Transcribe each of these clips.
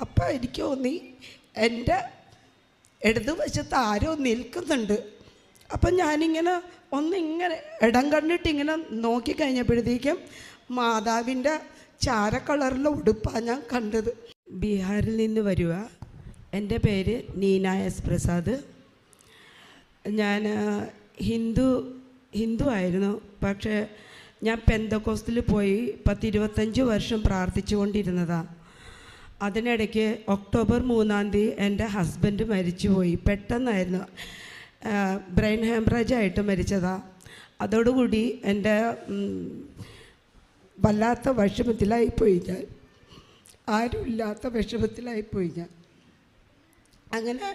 അപ്പം എനിക്ക് തോന്നി എൻ്റെ ഇടതുവശത്ത് ആരോ നിൽക്കുന്നുണ്ട്. അപ്പം ഞാനിങ്ങനെ ഒന്നിങ്ങനെ ഇടം കണ്ടിട്ട് ഇങ്ങനെ നോക്കിക്കഴിഞ്ഞപ്പോഴത്തേക്കും മാതാവിൻ്റെ ചാര കളറിലെ ഉടുപ്പാണ് ഞാൻ കണ്ടത്. ബീഹാറിൽ നിന്ന് വരുക. എൻ്റെ പേര് നീന എസ് പ്രസാദ്. ഞാൻ ഹിന്ദു ആയിരുന്നു. പക്ഷേ ഞാൻ പെന്തക്കോസ്തിൽ പോയി 10-25 വർഷം പ്രാർത്ഥിച്ചു കൊണ്ടിരുന്നതാണ്. അതിനിടയ്ക്ക് ഒക്ടോബർ 3 എൻ്റെ ഹസ്ബൻഡ് മരിച്ചുപോയി. പെട്ടെന്നായിരുന്നു, ബ്രെയിൻ ഹെമറേജായിട്ട് മരിച്ചതാണ്. അതോടുകൂടി എൻ്റെ വല്ലാത്ത വിഷമത്തിലായിപ്പോയി. ആരുമില്ലാത്ത വിഷമത്തിലായിപ്പോയി ഞാൻ. അങ്ങനെ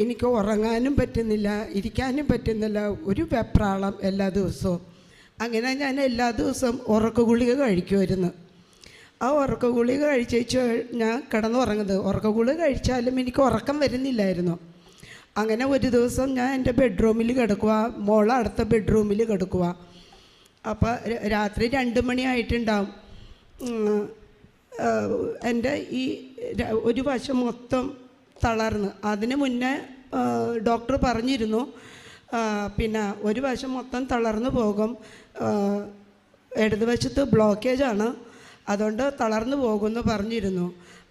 എനിക്ക് ഉറങ്ങാനും പറ്റുന്നില്ല, ഇരിക്കാനും പറ്റുന്നില്ല, ഒരു വെപ്രാളം എല്ലാ ദിവസവും. അങ്ങനെ ഞാൻ എല്ലാ ദിവസവും ഉറക്ക ഗുളിക കഴിക്കുമായിരുന്നു. ആ ഉറക്ക ഗുളിക കഴിച്ചു ഞാൻ കിടന്നുറങ്ങുന്നത്. ഉറക്ക ഗുളിക കഴിച്ചാലും എനിക്ക് ഉറക്കം വരുന്നില്ലായിരുന്നു. അങ്ങനെ ഒരു ദിവസം ഞാൻ എൻ്റെ ബെഡ്റൂമിൽ കിടക്കുക, മോളെ അടുത്ത ബെഡ്റൂമിൽ കിടക്കുക. അപ്പോൾ രാത്രി 2 മണിയായിട്ടുണ്ടാവും. എൻ്റെ ഈ ഒരു വശം മൊത്തം തളർന്ന്. അതിന് മുന്നേ ഡോക്ടർ പറഞ്ഞിരുന്നു, പിന്നെ ഒരു വശം മൊത്തം തളർന്നു പോകും, ഇടതുവശത്ത് ബ്ലോക്കേജാണ്, അതുകൊണ്ട് തളർന്നു പോകുമെന്ന് പറഞ്ഞിരുന്നു.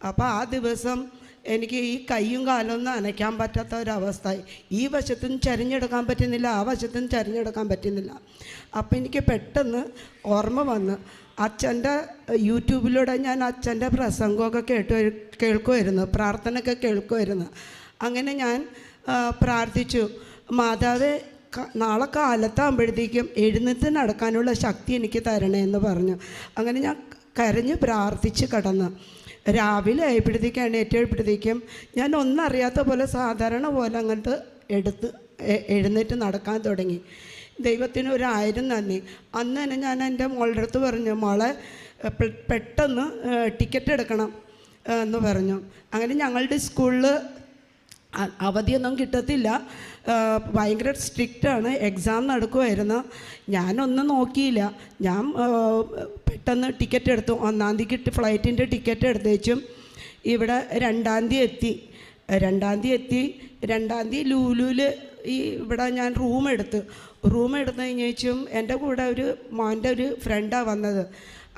അപ്പോൾ ആ ദിവസം എനിക്ക് ഈ കൈയും കാലൊന്നും അനയ്ക്കാൻ പറ്റാത്ത ഒരവസ്ഥ. ഈ വശത്തും ചരിഞ്ഞെടുക്കാൻ പറ്റുന്നില്ല, ആ വശത്തും ചരിഞ്ഞെടുക്കാൻ പറ്റുന്നില്ല. അപ്പോൾ എനിക്ക് പെട്ടെന്ന് ഓർമ്മ വന്ന് അച്ഛൻ്റെ യൂട്യൂബിലൂടെ ഞാൻ അച്ഛൻ്റെ പ്രസംഗമൊക്കെ കേൾക്കുമായിരുന്നു, പ്രാർത്ഥനയൊക്കെ കേൾക്കുമായിരുന്നു. അങ്ങനെ ഞാൻ പ്രാർത്ഥിച്ചു, മാതാവേ നാളെ കാലത്താകുമ്പോഴത്തേക്കും എഴുന്നേറ്റ് നടക്കാനുള്ള ശക്തി എനിക്ക് തരണേ എന്ന് പറഞ്ഞു. അങ്ങനെ ഞാൻ കരഞ്ഞ് പ്രാർത്ഥിച്ച് കിടന്നു. രാവിലെ ആയപ്പോഴത്തേക്കും എണീറ്റപ്പോഴത്തേക്കും ഞാൻ ഒന്നറിയാത്ത പോലെ സാധാരണ പോലെ അങ്ങോട്ട് എഴുന്നേറ്റ് നടക്കാൻ തുടങ്ങി. ദൈവത്തിന് 1000 നന്ദി. അന്ന് തന്നെ ഞാൻ എൻ്റെ മോളുടെ അടുത്ത് പറഞ്ഞു, മോളെ പെട്ടെന്ന് ടിക്കറ്റ് എടുക്കണം എന്ന് പറഞ്ഞു. അങ്ങനെ ഞങ്ങളുടെ സ്കൂളിൽ അവധിയൊന്നും കിട്ടത്തില്ല, ഭയങ്കര സ്ട്രിക്റ്റാണ്, എക്സാം നടക്കുമായിരുന്നു. ഞാനൊന്നും നോക്കിയില്ല, ഞാൻ പെട്ടെന്ന് ടിക്കറ്റ് എടുത്തു. 1-ാം തീയതി ഫ്ലൈറ്റിൻ്റെ ടിക്കറ്റ് എടുത്തേച്ചും ഇവിടെ 2-ാം തീയതി എത്തി. 2-ാം തീയതി ലൂലുവിൽ ഇവിടെ ഞാൻ റൂം എടുത്ത് കഴിഞ്ഞേച്ചും എൻ്റെ കൂടെ ഒരു മോൻ്റെ ഒരു ഫ്രണ്ടാണ് വന്നത്.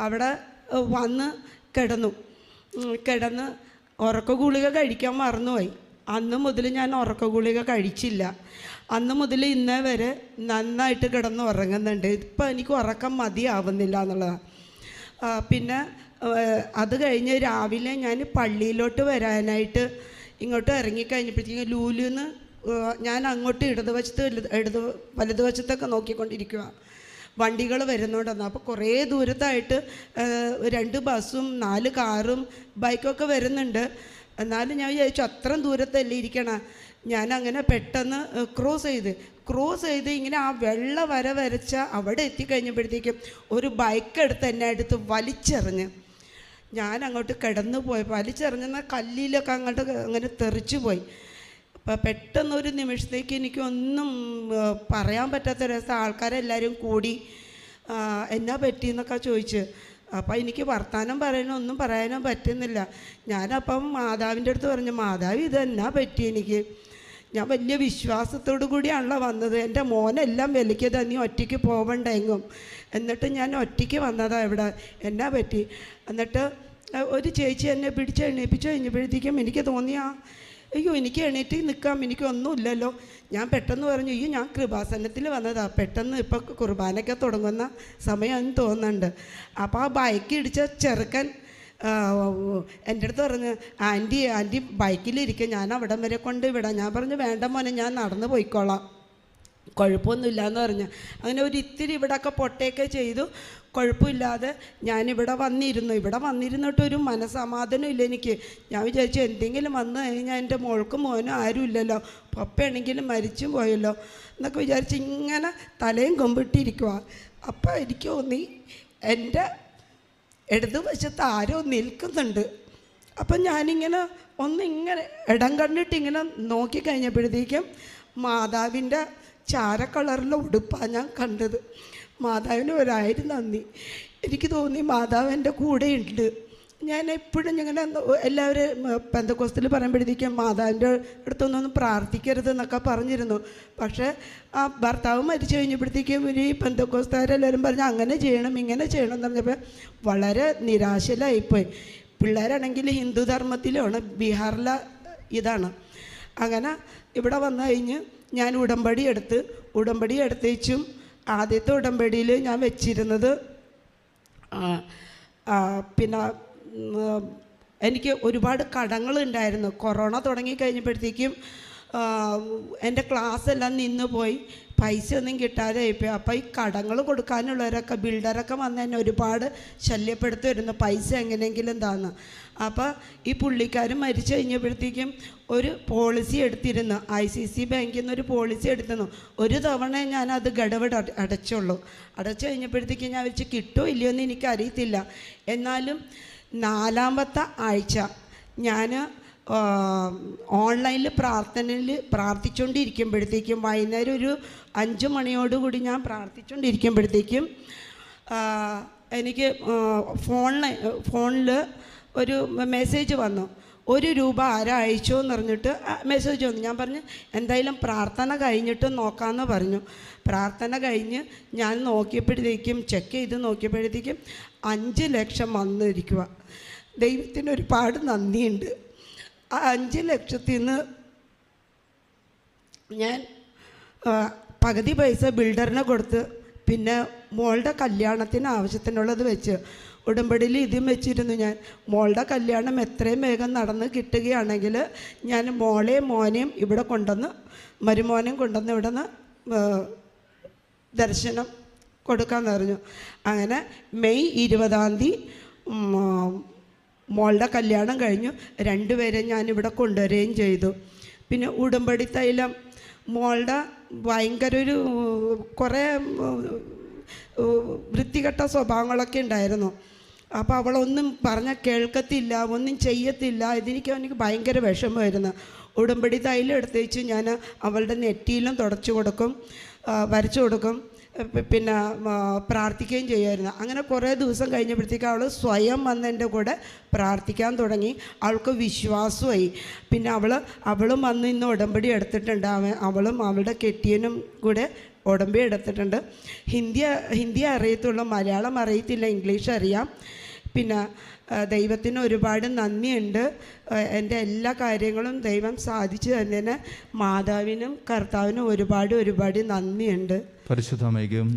അവിടെ വന്ന് കിടന്ന് ഉറക്ക ഗുളിക കഴിക്കാൻ മറന്നുപോയി. അന്ന് മുതൽ ഞാൻ ഉറക്ക ഗുളിക കഴിച്ചില്ല. അന്ന് മുതൽ ഇന്നേ വരെ നന്നായിട്ട് കിടന്ന് ഉറങ്ങുന്നുണ്ട്. ഇപ്പം എനിക്ക് ഉറക്കം മതിയാവുന്നില്ല എന്നുള്ളതാണ്. പിന്നെ അത് കഴിഞ്ഞ് രാവിലെ ഞാൻ പള്ളിയിലോട്ട് വരാനായിട്ട് ഇങ്ങോട്ട് ഇറങ്ങിക്കഴിഞ്ഞപ്പോഴത്തേക്കും ലൂലുന്ന് ഞാൻ അങ്ങോട്ട് വലതുവശത്തൊക്കെ നോക്കിക്കൊണ്ടിരിക്കുക. വണ്ടികൾ വരുന്നുണ്ടെന്ന്. അപ്പോൾ കുറേ ദൂരത്തായിട്ട് 2 ബസ്സും 4 കാറും ബൈക്കൊക്കെ വരുന്നുണ്ട്. എന്നാലും ഞാൻ വിചാരിച്ചു അത്രയും ദൂരത്തല്ലേ ഇരിക്കണം. ഞാനങ്ങനെ പെട്ടെന്ന് ക്രോസ് ചെയ്ത് ഇങ്ങനെ ആ വെള്ള വര വരച്ച അവിടെ എത്തിക്കഴിഞ്ഞപ്പോഴത്തേക്കും ഒരു ബൈക്ക് എന്നെ എടുത്ത് വലിച്ചെറിഞ്ഞ് ഞാൻ അങ്ങോട്ട് കിടന്നു പോയി. വലിച്ചെറിഞ്ഞെന്ന കല്ലിലൊക്കെ അങ്ങനെ തെറിച്ചു പോയി. അപ്പോൾ പെട്ടെന്നൊരു നിമിഷത്തേക്ക് എനിക്കൊന്നും പറയാൻ പറ്റാത്തൊരവസ്ഥ. ആൾക്കാരെല്ലാവരും കൂടി എന്നാ പറ്റിയെന്നൊക്കെ ചോദിച്ച്. അപ്പോൾ എനിക്ക് വർത്താനം ഒന്നും പറയാനോ പറ്റുന്നില്ല. ഞാനപ്പം മാതാവിൻ്റെ അടുത്ത് പറഞ്ഞു, മാതാവ് ഇതെന്നാ പറ്റി എനിക്ക്? ഞാൻ വലിയ വിശ്വാസത്തോടു കൂടിയാണല്ലോ വന്നത്. എൻ്റെ മോനെല്ലാം വിലക്കിയത്, നീ ഒറ്റയ്ക്ക് പോവണ്ടെങ്കും. എന്നിട്ട് ഞാൻ ഒറ്റയ്ക്ക് വന്നതാണ് ഇവിടെ, എന്നാ പറ്റി? എന്നിട്ട് ഒരു ചേച്ചി എന്നെ പിടിച്ച് എണീപ്പിച്ച് കഴിഞ്ഞപ്പോഴത്തേക്കും എനിക്ക് തോന്നിയ അയ്യോ എനിക്ക് എണീറ്റ് നിൽക്കാം, എനിക്കൊന്നുമില്ലല്ലോ. ഞാൻ പെട്ടെന്ന് പറഞ്ഞു, അയ്യോ ഞാൻ കൃപാസനത്തിൽ വന്നതാണ്, പെട്ടെന്ന് ഇപ്പോൾ കുർബാനയൊക്കെ തുടങ്ങുന്ന സമയമെന്ന് തോന്നുന്നുണ്ട്. അപ്പോൾ ആ ബൈക്ക് ഇടിച്ച ചെറുക്കൻ എൻ്റെ അടുത്ത് പറഞ്ഞു, ആൻറ്റി ബൈക്കിലിരിക്കുക, ഞാൻ അവിടം വരെ കൊണ്ട് വിടാം. ഞാൻ പറഞ്ഞു, വേണ്ട മോനെ, ഞാൻ നടന്നു പോയിക്കോളാം, കുഴപ്പമൊന്നുമില്ല എന്ന് പറഞ്ഞു. അങ്ങനെ ഒരു ഇത്തിരി ഇവിടെയൊക്കെ പൊട്ടയൊക്കെ ചെയ്തു, കുഴപ്പമില്ലാതെ ഞാനിവിടെ വന്നിരുന്നു. ഇവിടെ വന്നിരുന്നിട്ടൊരു മനസ്സമാധാനം ഇല്ല എനിക്ക്. ഞാൻ വിചാരിച്ചു എന്തെങ്കിലും വന്നു കഴിഞ്ഞാൽ എൻ്റെ മോൾക്കും മോനും ആരും ഇല്ലല്ലോ, പപ്പയാണെങ്കിലും മരിച്ചും പോയല്ലോ എന്നൊക്കെ വിചാരിച്ച് ഇങ്ങനെ തലയും കൊമ്പിട്ടിരിക്കുക. അപ്പോൾ എനിക്ക് തോന്നി എൻ്റെ ഇടതുവശത്ത് ആരോ നിൽക്കുന്നുണ്ട്. അപ്പം ഞാനിങ്ങനെ ഒന്നിങ്ങനെ ഇടം കണ്ടിട്ട് ഇങ്ങനെ നോക്കിക്കഴിഞ്ഞപ്പോഴത്തേക്കും മാതാവിൻ്റെ ചാര കളറിലെ ഉടുപ്പാണ് ഞാൻ കണ്ടത്. മാതാവിന് 1000 നന്ദി. എനിക്ക് തോന്നി മാതാവ് എൻ്റെ കൂടെയുണ്ട്. ഞാൻ എപ്പോഴും ഇങ്ങനെ എല്ലാവരും പെന്തക്കോസ്തിൽ പറയുമ്പോഴത്തേക്കും മാതാവിൻ്റെ അടുത്തൊന്നും പ്രാർത്ഥിക്കരുത് എന്നൊക്കെ പറഞ്ഞിരുന്നു. പക്ഷേ ആ ഭർത്താവ് മരിച്ചു കഴിഞ്ഞപ്പോഴത്തേക്കും ഈ പെന്തക്കോസ്തുകാരെല്ലാവരും പറഞ്ഞു അങ്ങനെ ചെയ്യണം ഇങ്ങനെ ചെയ്യണം എന്ന് പറഞ്ഞപ്പോൾ വളരെ നിരാശയിലായിപ്പോയി. പിള്ളേരാണെങ്കിൽ ഹിന്ദു ധർമ്മത്തിലാണ്, ബീഹാറിലെ ഇതാണ്. അങ്ങനെ ഇവിടെ വന്നു കഴിഞ്ഞ് ഞാൻ ഉടമ്പടി എടുത്തേച്ചും ആദ്യത്തെ ഉടമ്പടിയിൽ ഞാൻ വെച്ചിരുന്നത് പിന്നെ എനിക്ക് ഒരുപാട് കടങ്ങളുണ്ടായിരുന്നു. കൊറോണ തുടങ്ങിക്കഴിഞ്ഞപ്പോഴത്തേക്കും എൻ്റെ ക്ലാസ് എല്ലാം നിന്ന് പോയി, പൈസ ഒന്നും കിട്ടാതെ ആയിപ്പോയി. അപ്പോൾ ഈ കടങ്ങൾ കൊടുക്കാനുള്ളവരൊക്കെ ബിൽഡറൊക്കെ വന്ന് എന്നെ ഒരുപാട് ശല്യപ്പെടുത്തുമായിരുന്നു, പൈസ എങ്ങനെയെങ്കിലും താന്ന്. അപ്പോൾ ഈ പുള്ളിക്കാരൻ മരിച്ചു കഴിഞ്ഞപ്പോഴത്തേക്കും ഒരു പോളിസി എടുത്തിരുന്നു, ICC ബാങ്കിൽ നിന്ന് ഒരു പോളിസി എടുത്തിരുന്നു. ഒരു തവണ ഞാനത് ഗഡുവട് അടച്ചുള്ളൂ. അടച്ചു കഴിഞ്ഞപ്പോഴത്തേക്കും ഞാൻ വെച്ച് കിട്ടുമോ ഇല്ലയോ എന്ന് എനിക്കറിയത്തില്ല. എന്നാലും 4ാമത്തെ ആഴ്ച ഞാൻ ഓൺലൈനിൽ പ്രാർത്ഥിച്ചുകൊണ്ടിരിക്കുമ്പോഴത്തേക്കും വൈകുന്നേരം ഒരു 5 മണിയോടുകൂടി ഞാൻ പ്രാർത്ഥിച്ചുകൊണ്ടിരിക്കുമ്പോഴത്തേക്കും എനിക്ക് ഫോണിൽ ഒരു മെസ്സേജ് വന്നു, 1 രൂപ ആരാ അയച്ചോ എന്ന് പറഞ്ഞിട്ട് മെസ്സേജ് വന്നു. ഞാൻ പറഞ്ഞു എന്തായാലും പ്രാർത്ഥന കഴിഞ്ഞിട്ട് നോക്കാമെന്ന് പറഞ്ഞു. പ്രാർത്ഥന കഴിഞ്ഞ് ഞാൻ നോക്കിയപ്പോഴത്തേക്കും ചെക്ക് ചെയ്ത് നോക്കിയപ്പോഴത്തേക്കും 5 ലക്ഷം വന്നിരിക്കുക. ദൈവത്തിന് ഒരുപാട് നന്ദിയുണ്ട്. ആ 5 ലക്ഷത്തിൽ നിന്ന് ഞാൻ പകുതി പൈസ ബിൽഡറിനെ കൊടുത്ത് പിന്നെ മോളുടെ കല്യാണത്തിന് ആവശ്യത്തിനുള്ളത് വെച്ച് ഉടമ്പടിയിൽ ഇതും വെച്ചിരുന്നു. ഞാൻ മോളുടെ കല്യാണം എത്രയും വേഗം നടന്ന് കിട്ടുകയാണെങ്കിൽ ഞാൻ മോളെയും മോനെയും ഇവിടെ കൊണ്ടുവന്ന് മരുമോനെയും കൊണ്ടുവന്ന് ഇവിടെ നിന്ന് ദർശനം കൊടുക്കാമെന്ന് പറഞ്ഞു. അങ്ങനെ മെയ് 20-ാം തീയതി മോളുടെ കല്യാണം കഴിഞ്ഞു. 2 പേരെ ഞാനിവിടെ കൊണ്ടുവരികയും ചെയ്തു. പിന്നെ ഉടമ്പടി തൈലം മോളുടെ ഭയങ്കര കുറേ വൃത്തികെട്ട സ്വഭാവങ്ങളൊക്കെ ഉണ്ടായിരുന്നു. അപ്പോൾ അവളൊന്നും പറഞ്ഞാൽ കേൾക്കത്തില്ല, ഒന്നും ചെയ്യത്തില്ല. എനിക്ക് ഭയങ്കര വിഷമമായിരുന്നു. ഉടമ്പടി തൈലം എടുത്ത് വെച്ച് ഞാൻ അവളുടെ നെറ്റിയിലും തുടച്ചു കൊടുക്കും, വരച്ചു കൊടുക്കും, പിന്നെ പ്രാർത്ഥിക്കുകയും ചെയ്യുമായിരുന്നു. അങ്ങനെ കുറേ ദിവസം കഴിഞ്ഞപ്പോഴത്തേക്ക് അവൾ സ്വയം വന്ന് എൻ്റെ കൂടെ പ്രാർത്ഥിക്കാൻ തുടങ്ങി. അവൾക്ക് വിശ്വാസമായി. പിന്നെ അവളും വന്ന് ഇന്ന് ഉടമ്പടി എടുത്തിട്ടുണ്ട്. അവളും അവളുടെ കെട്ടിയനും കൂടെ ഉടമ്പടി എടുത്തിട്ടുണ്ട്. ഹിന്ദി അറിയത്തുള്ളൂ, മലയാളം അറിയത്തില്ല, ഇംഗ്ലീഷ് അറിയാം. പിന്നെ ദൈവത്തിന് ഒരുപാട് നന്ദിയുണ്ട്. എൻ്റെ എല്ലാ കാര്യങ്ങളും ദൈവം സാധിച്ചു തന്നതിന് മാതാവിനും കർത്താവിനും ഒരുപാട് നന്ദിയുണ്ട്. പരിശുദ്ധ അമ്മയ്ക്കും